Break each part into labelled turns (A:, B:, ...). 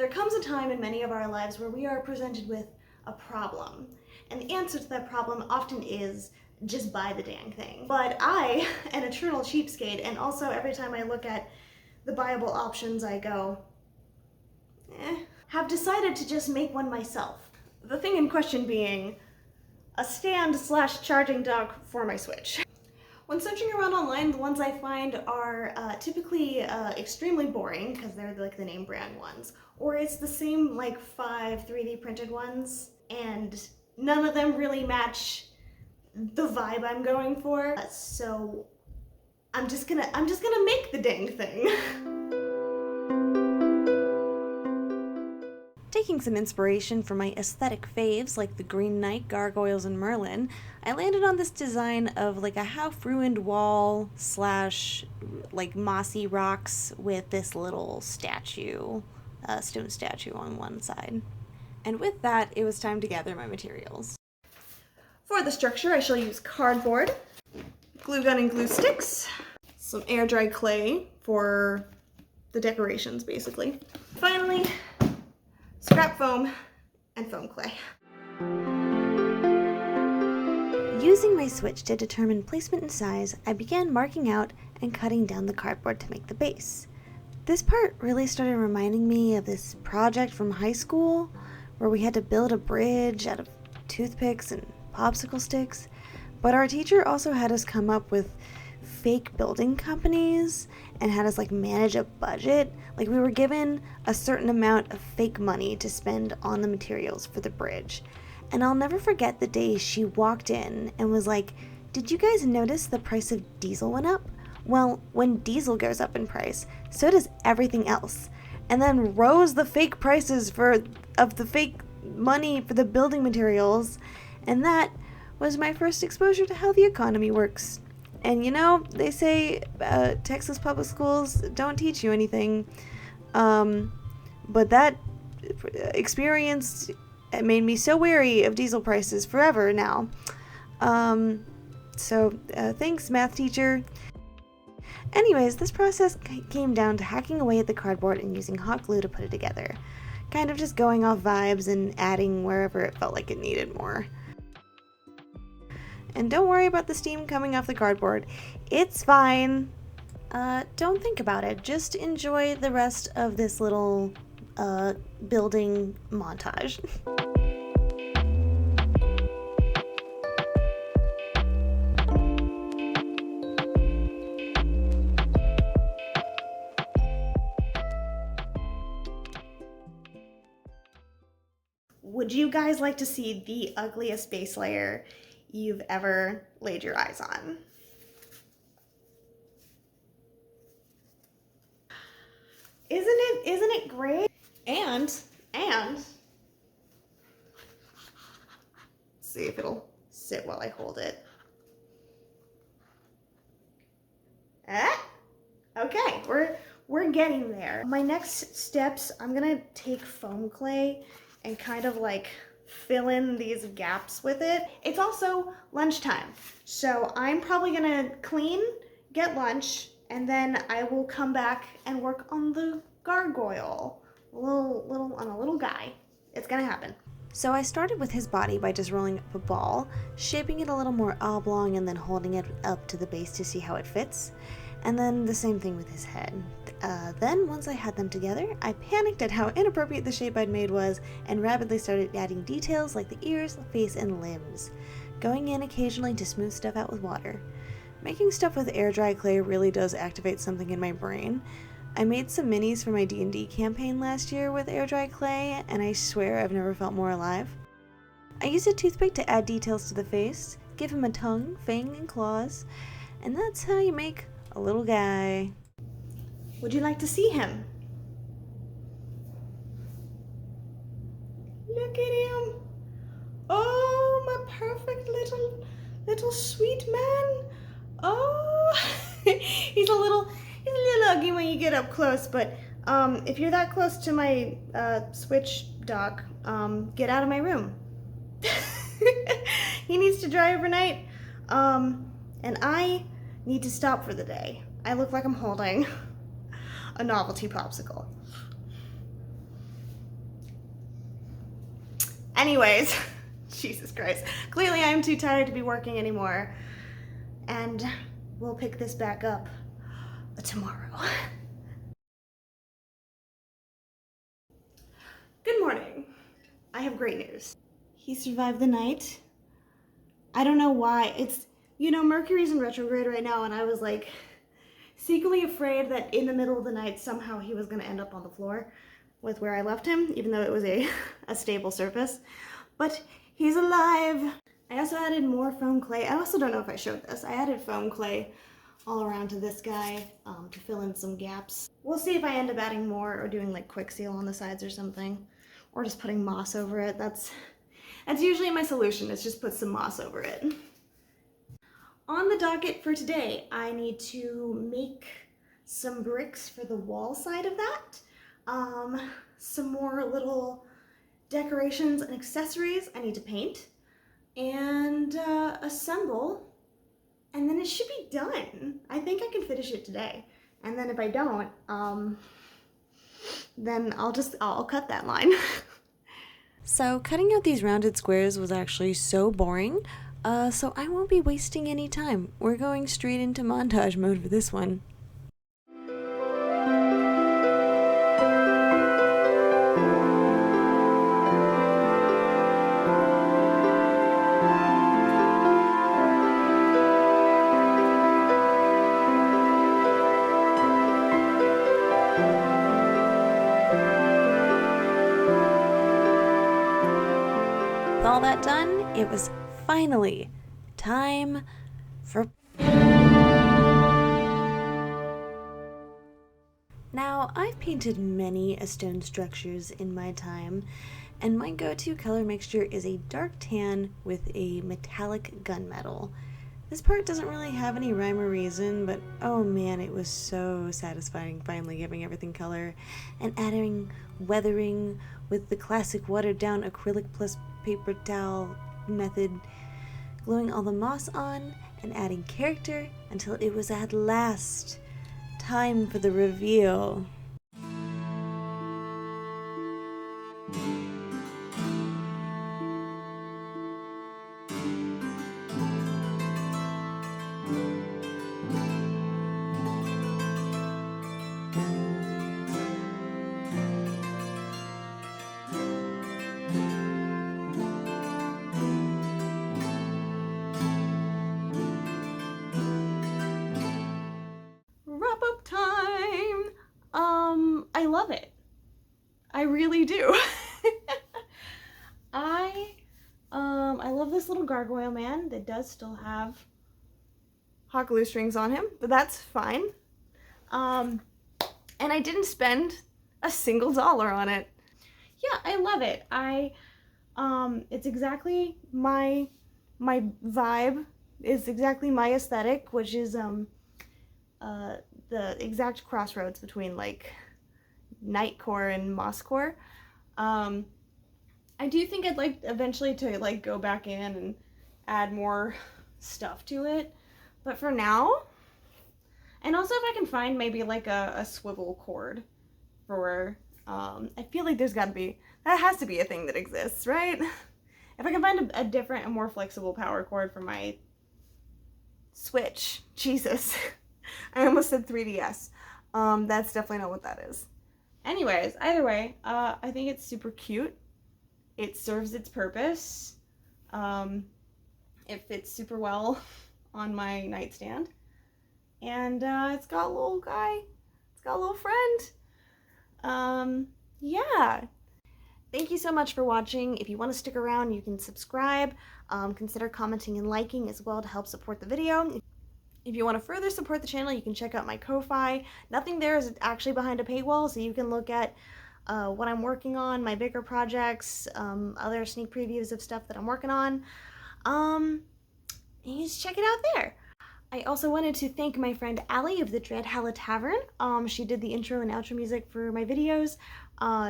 A: There comes a time in many of our lives where we are presented with a problem, and the answer to that problem often is just buy the dang thing. But I, an eternal cheapskate, and also every time I look at the buyable options I go, have decided to just make one myself. The thing in question being a stand/charging dock for my Switch. When searching around online, the ones I find are typically extremely boring, because they're like the name brand ones, or it's the same like 5 3D printed ones, and none of them really match the vibe I'm going for. So I'm just gonna make the dang thing. Taking some inspiration from my aesthetic faves like the Green Knight, Gargoyles, and Merlin, I landed on this design of like a half-ruined wall slash like mossy rocks with this little statue, stone statue on one side. And with that, it was time to gather my materials. For the structure, I shall use cardboard, glue gun and glue sticks, some air dry clay for the decorations basically. Finally, scrap foam and foam clay. Using my Switch to determine placement and size, I began marking out and cutting down the cardboard to make the base. This part really started reminding me of this project from high school where we had to build a bridge out of toothpicks and popsicle sticks, but our teacher also had us come up with fake building companies and had us like manage a budget. Like we were given a certain amount of fake money to spend on the materials for the bridge. And I'll never forget the day she walked in and was like, "Did you guys notice the price of diesel went up? Well, when diesel goes up in price, so does everything else." And then rose the fake prices of the fake money for the building materials. And that was my first exposure to how the economy works. And you know, they say Texas public schools don't teach you anything, but that experience made me so wary of diesel prices forever now. So thanks, math teacher. Anyways, this process came down to hacking away at the cardboard and using hot glue to put it together. Kind of just going off vibes and adding wherever it felt like it needed more. And don't worry about the steam coming off the cardboard. It's fine. Don't think about it. Just enjoy the rest of this little building montage. Would you guys like to see the ugliest base layer you've ever laid your eyes on? Isn't it great? And see if it'll sit while I hold it. Okay, we're getting there. My next steps, I'm gonna take foam clay and kind of like fill in these gaps with it. It's also lunchtime, so I'm probably gonna clean, get lunch, and then I will come back and work on the gargoyle. A little guy. It's gonna happen. So I started with his body by just rolling up a ball, shaping it a little more oblong, and then holding it up to the base to see how it fits. And then the same thing with his head. Then, once I had them together, I panicked at how inappropriate the shape I'd made was and rapidly started adding details like the ears, the face, and limbs, going in occasionally to smooth stuff out with water. Making stuff with air dry clay really does activate something in my brain. I made some minis for my D&D campaign last year with air dry clay, and I swear I've never felt more alive. I used a toothpick to add details to the face, give him a tongue, fang, and claws, and that's how you make a little guy. Would you like to see him? Look at him. Oh, my perfect little sweet man. Oh, he's a little ugly when you get up close, but if you're that close to my Switch dock, get out of my room. He needs to dry overnight, and I need to stop for the day. I look like I'm holding a novelty popsicle. Anyways, Jesus Christ. Clearly I'm too tired to be working anymore. And we'll pick this back up tomorrow. Good morning. I have great news. He survived the night. I don't know why. It's, you know, Mercury's in retrograde right now, and I was like secretly afraid that in the middle of the night somehow he was going to end up on the floor with where I left him, even though it was a stable surface. But he's alive. I also added more foam clay. I also don't know if I showed this. I added foam clay all around to this guy to fill in some gaps. We'll see if I end up adding more or doing like quick seal on the sides or something, or just putting moss over it. That's usually my solution, is just put some moss over it. On the docket for today, I need to make some bricks for the wall side of that. Some more little decorations and accessories I need to paint and assemble, and then it should be done. I think I can finish it today. And then if I don't, then I'll cut that line.
B: So cutting out these rounded squares was actually so boring, so I won't be wasting any time. We're going straight into montage mode for this one. With all that done, it was finally time for... Now, I've painted many stone structures in my time, and my go-to color mixture is a dark tan with a metallic gunmetal. This part doesn't really have any rhyme or reason, but oh man, it was so satisfying finally giving everything color and adding weathering with the classic watered down acrylic plus paper towel method, gluing all the moss on and adding character until it was at last time for the reveal.
A: Wrap-up time! I love it. I really do. I love this little gargoyle man that does still have hot glue strings on him, but that's fine. And I didn't spend a single dollar on it. Yeah, I love it. It's exactly my vibe. It's exactly my aesthetic, which is the exact crossroads between like nightcore and mosscore. I do think I'd like eventually to like go back in and add more stuff to it, but for now, and also if I can find maybe like a swivel cord for, I feel like that has to be a thing that exists, right? If I can find a different and more flexible power cord for my Switch, Jesus. I almost said 3DS. That's definitely not what that is. Anyways, either way, I think it's super cute. It serves its purpose. It fits super well on my nightstand. And it's got a little guy. It's got a little friend. Yeah. Thank you so much for watching. If you want to stick around, you can subscribe. Consider commenting and liking as well to help support the video. If you want to further support the channel, you can check out my Ko-Fi. Nothing there is actually behind a paywall, so you can look at what I'm working on, my bigger projects, other sneak previews of stuff that I'm working on. And you just check it out there. I also wanted to thank my friend Allie of the Dreadhalla Tavern. She did the intro and outro music for my videos.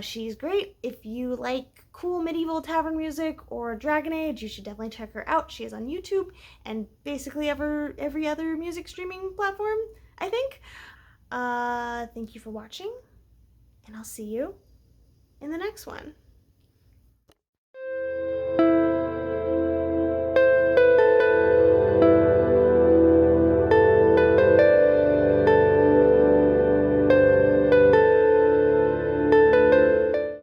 A: She's great. If you like cool medieval tavern music or Dragon Age, you should definitely check her out. She is on YouTube and basically every other music streaming platform, I think. Thank you for watching, and I'll see you in the next one.